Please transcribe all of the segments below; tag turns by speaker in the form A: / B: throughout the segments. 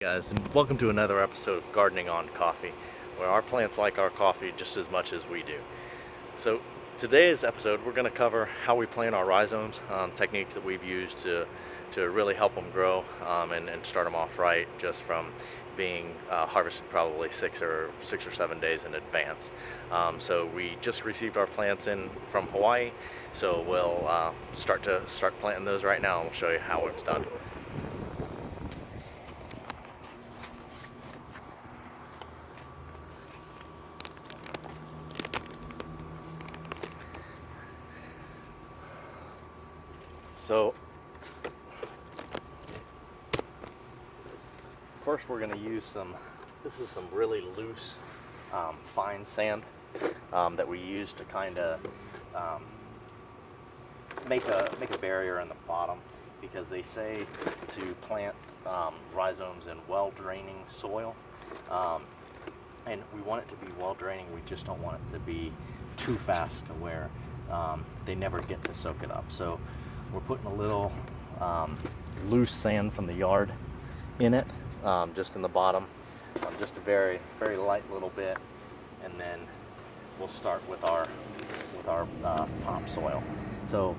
A: Guys, and welcome to another episode of Gardening on Coffee, where our plants like our coffee just as much as we do. So today's episode, we're going to cover how we plant our rhizomes, techniques that we've used to really help them grow and start them off right, just from being harvested probably 6 or 7 days in advance. So we just received our plants in from Hawaii, so we'll start planting those right now, and we'll show you how it's done. So first we're going to use this is some really loose fine sand that we use to kind of make a barrier in the bottom, because they say to plant rhizomes in well draining soil, and we want it to be well draining. We just don't want it to be too fast to where they never get to soak it up. So we're putting a little loose sand from the yard in it, just in the bottom, just a very, very light little bit, and then we'll start with our topsoil. So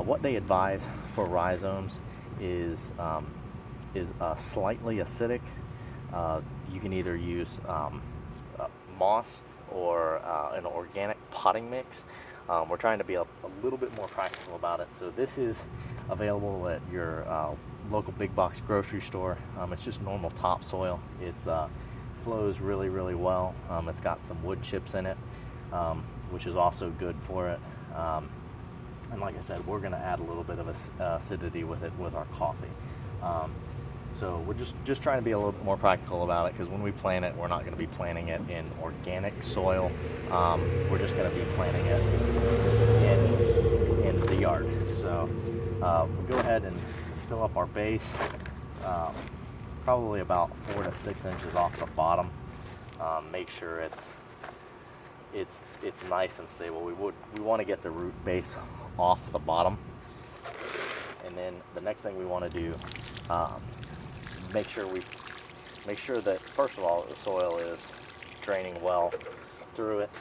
A: what they advise for rhizomes is slightly acidic. You can either use moss or an organic potting mix. We're trying to be a little bit more practical about it. So this is available at your local big box grocery store. It's just normal topsoil. It flows really, really well. It's got some wood chips in it, which is also good for it. And like I said, we're going to add a little bit of acidity with it with our coffee. So we're just trying to be a little bit more practical about it, because when we plant it, we're not going to be planting it in organic soil. We're just going to be planting it in the yard. So we'll go ahead and fill up our base, probably about 4 to 6 inches off the bottom. Make sure it's nice and stable. We want to get the root base off the bottom, and then the next thing we want to do, make sure that first of all the soil is draining well through it,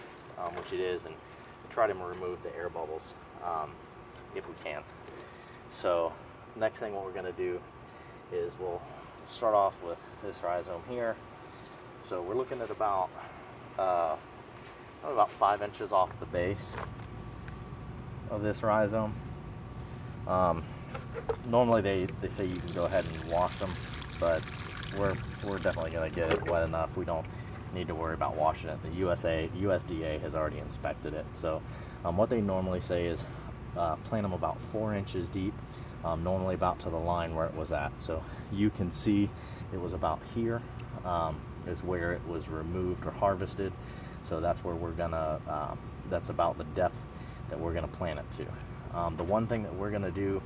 A: which it is, and try to remove the air bubbles if we can. So next thing what we're going to do is we'll start off with this rhizome here. So we're looking at about 5 inches off the base of this rhizome. Normally they say you can go ahead and wash them, but we're definitely going to get it wet enough. We don't need to worry about washing it. The USDA has already inspected it. So what they normally say is plant them about 4 inches deep, normally about to the line where it was at. So you can see it was about here, is where it was removed or harvested. So that's where we're gonna, that's about the depth that we're gonna plant it to. The one thing that we're gonna do,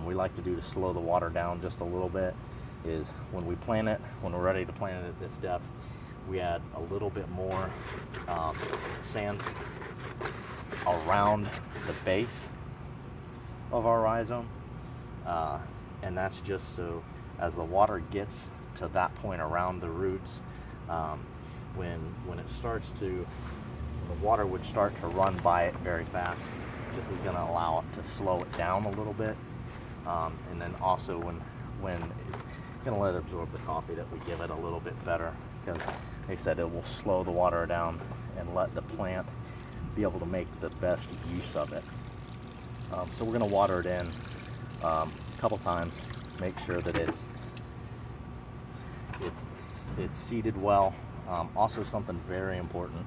A: we like to do to slow the water down just a little bit, is when we plant it, when we're ready to plant it at this depth, we add a little bit more sand around the base of our rhizome, and that's just so as the water gets to that point around the roots, when it starts to, the water would start to run by it very fast. This is going to allow it to slow it down a little bit, and then also when it's going to let it absorb the coffee that we give it a little bit better, because they said it will slow the water down and let the plant be able to make the best use of it. So we're going to water it in a couple times, make sure that it's seeded well. Also, something very important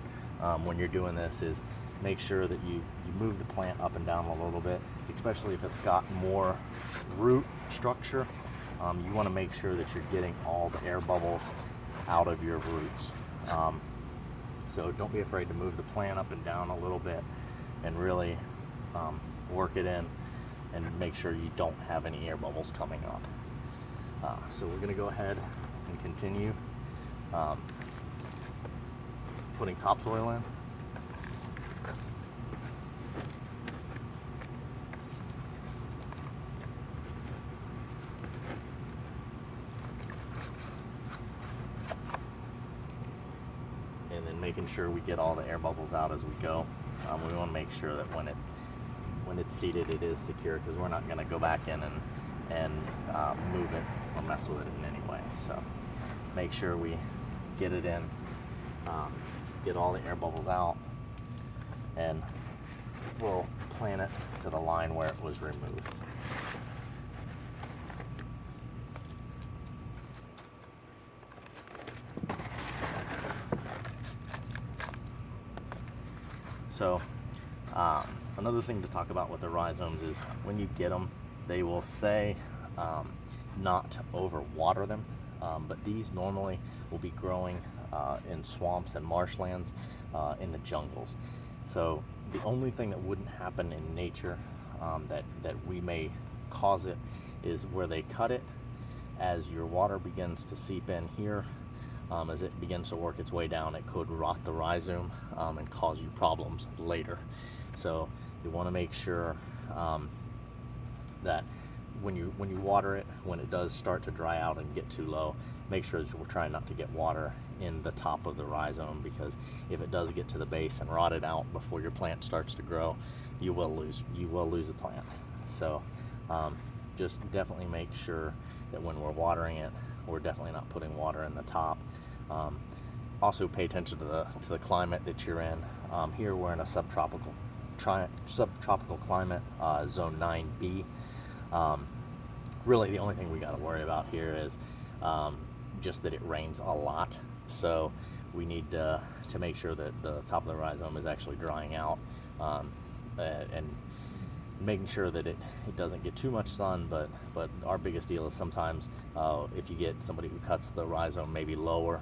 A: when you're doing this is make sure that you move the plant up and down a little bit, especially if it's got more root structure. You want to make sure that you're getting all the air bubbles out of your roots. So don't be afraid to move the plant up and down a little bit and really work it in and make sure you don't have any air bubbles coming up. So we're going to go ahead and continue putting topsoil in. making sure we get all the air bubbles out as we go. We want to make sure that when it's seated, it is secure, because we're not going to go back in and move it or mess with it in any way. So make sure we get it in, get all the air bubbles out, and we'll plant it to the line where it was removed. So another thing to talk about with the rhizomes is when you get them, they will say not to overwater them, but these normally will be growing in swamps and marshlands, in the jungles. So the only thing that wouldn't happen in nature that we may cause it is where they cut it. As your water begins to seep in here, as it begins to work its way down, it could rot the rhizome and cause you problems later. So you want to make sure that when you water it, when it does start to dry out and get too low, make sure that we're trying not to get water in the top of the rhizome, because if it does get to the base and rot it out before your plant starts to grow, you will lose the plant. So just definitely make sure that when we're watering it, we're definitely not putting water in the top. Also pay attention to the climate that you're in. Here we're in a subtropical climate, zone 9B. Really the only thing we got to worry about here is just that it rains a lot. So we need to make sure that the top of the rhizome is actually drying out, and making sure that it doesn't get too much sun. But our biggest deal is sometimes if you get somebody who cuts the rhizome maybe lower,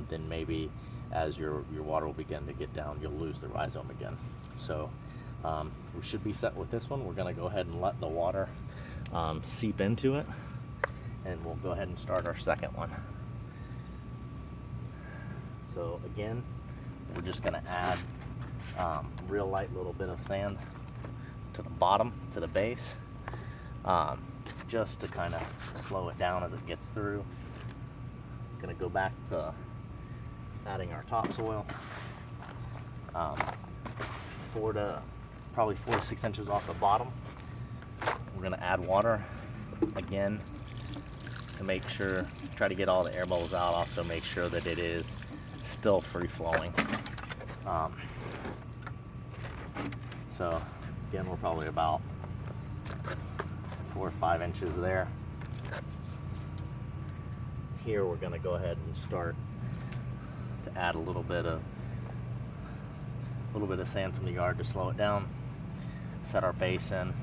A: then maybe as your water will begin to get down, you'll lose the rhizome again. So we should be set with this one. We're going to go ahead and let the water seep into it, and we'll go ahead and start our second one. So again, we're just going to add real light little bit of sand to the bottom, to the base, just to kind of slow it down as it gets through. Going to go back to adding our topsoil, probably 4 to 6 inches off the bottom. We're going to add water again to make sure, try to get all the air bubbles out. Also make sure that it is still free flowing. So again, we're probably about 4 or 5 inches there. Here we're going to go ahead and start to add a little bit of sand from the yard to slow it down. Set our base in.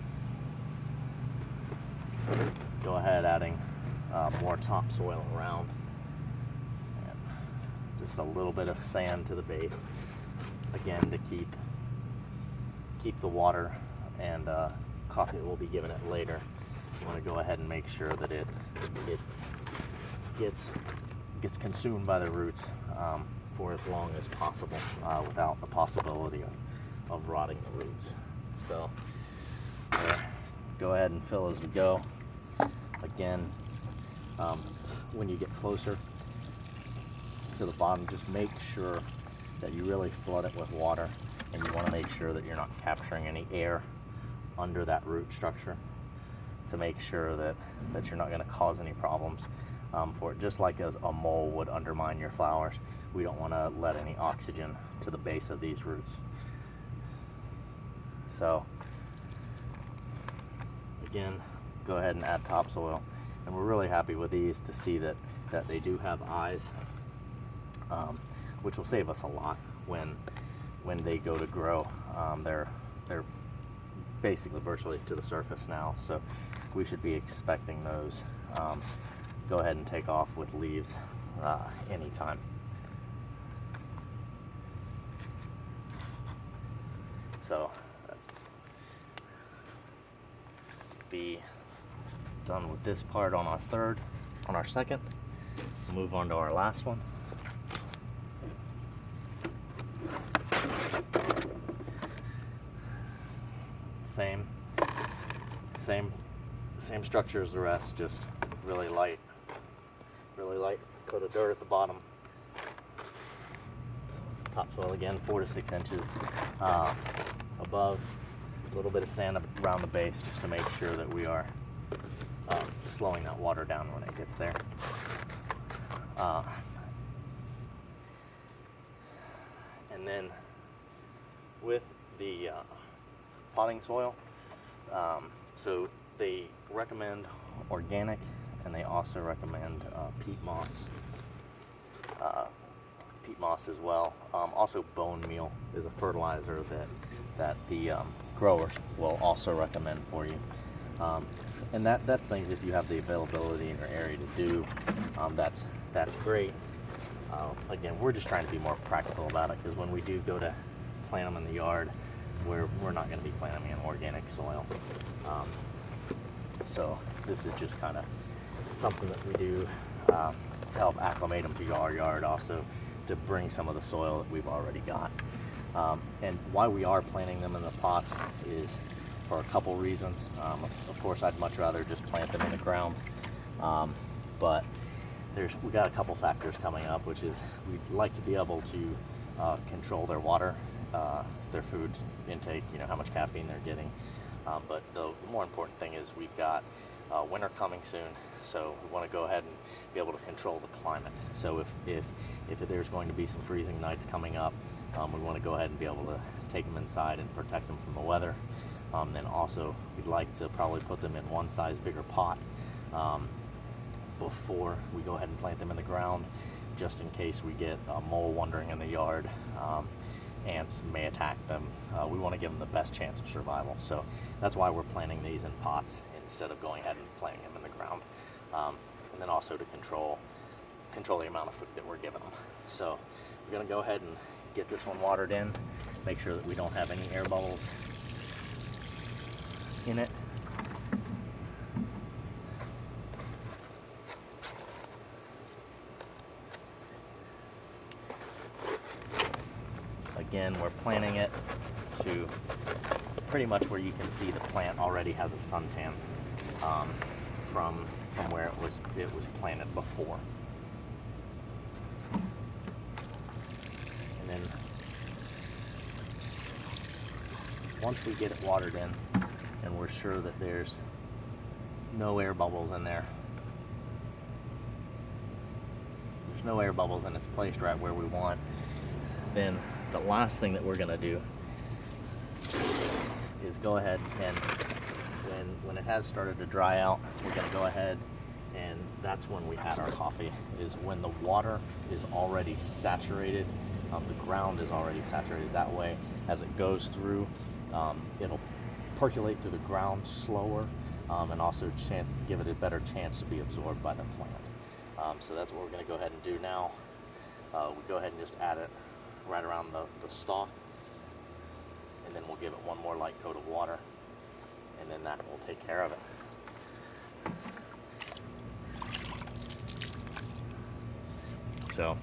A: Go ahead adding more topsoil around, and just a little bit of sand to the base, again to keep the water and coffee that we'll be giving it later. You want to go ahead and make sure that it gets consumed by the roots for as long as possible, without the possibility of rotting the roots. So go ahead and fill as we go. Again, when you get closer to the bottom, just make sure that you really flood it with water, and you want to make sure that you're not capturing any air under that root structure, to make sure that you're not going to cause any problems for it. Just like as a mole would undermine your flowers, we don't want to let any oxygen to the base of these roots. So again, go ahead and add topsoil, and we're really happy with these to see that they do have eyes, which will save us a lot when they go to grow. They're basically virtually to the surface now, so we should be expecting those. Go ahead and take off with leaves anytime. So that's be done with this part on our second. Move on to our last one. Same structure as the rest, just really light coat of dirt at the bottom. topsoil again, 4 to 6 inches above. A little bit of sand around the base just to make sure that we are slowing that water down when it gets there. And then with the potting soil, so they recommend organic, and they also recommend peat moss as well. Also bone meal is a fertilizer that the growers will also recommend for you. And that's things, if you have the availability in your area to do, that's great. Again, we're just trying to be more practical about it, because when we do go to plant them in the yard, we're not going to be planting them in organic soil. So this is just kind of something that we do to help acclimate them to our yard, also to bring some of the soil that we've already got. And why we are planting them in the pots is for a couple reasons. Of course, I'd much rather just plant them in the ground, but we got a couple factors coming up, which is we'd like to be able to control their water, their food intake, how much caffeine they're getting. But the more important thing is we've got winter coming soon, so we want to go ahead and be able to control the climate. So if there's going to be some freezing nights coming up, we want to go ahead and be able to take them inside and protect them from the weather. Then also we'd like to probably put them in one size bigger pot before we go ahead and plant them in the ground, just in case we get a mole wandering in the yard. Ants may attack them. We want to give them the best chance of survival. So that's why we're planting these in pots instead of going ahead and planting them in the ground. And then also to control the amount of food that we're giving them. So we're going to go ahead and get this one watered in, make sure that we don't have any air bubbles in it. Again, we're planting it to pretty much where you can see the plant already has a suntan from where it was planted before. And then once we get it watered in and we're sure that there's no air bubbles in there, and it's placed right where we want, then the last thing that we're going to do is go ahead and when it has started to dry out, we're going to go ahead, and that's when we add our coffee, is when the water is already saturated, the ground is already saturated. That way, as it goes through, it'll percolate through the ground slower, and also give it a better chance to be absorbed by the plant. So that's what we're going to go ahead and do now. We go ahead and just add it right around the stalk, and then we'll give it one more light coat of water, and then that will take care of it. So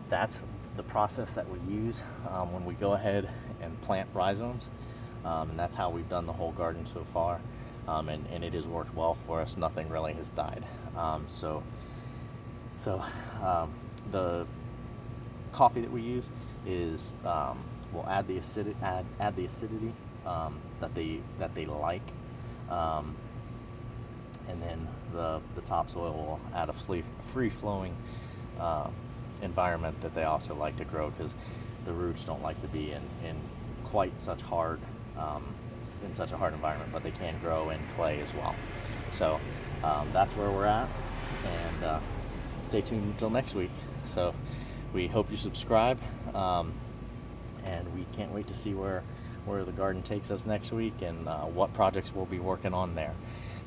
A: that's the process that we use when we go ahead and plant rhizomes, and that's how we've done the whole garden so far, and it has worked well for us. Nothing really has died. So the coffee that we use is we'll add the acidity that they like, and then the topsoil will add a free flowing environment that they also like to grow, because the roots don't like to be in quite such hard in such a hard environment, but they can grow in clay as well. So that's where we're at, and stay tuned until next week. So we hope you subscribe, and we can't wait to see where the garden takes us next week, and what projects we'll be working on there.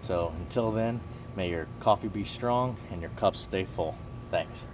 A: So until then, may your coffee be strong and your cups stay full. Thanks.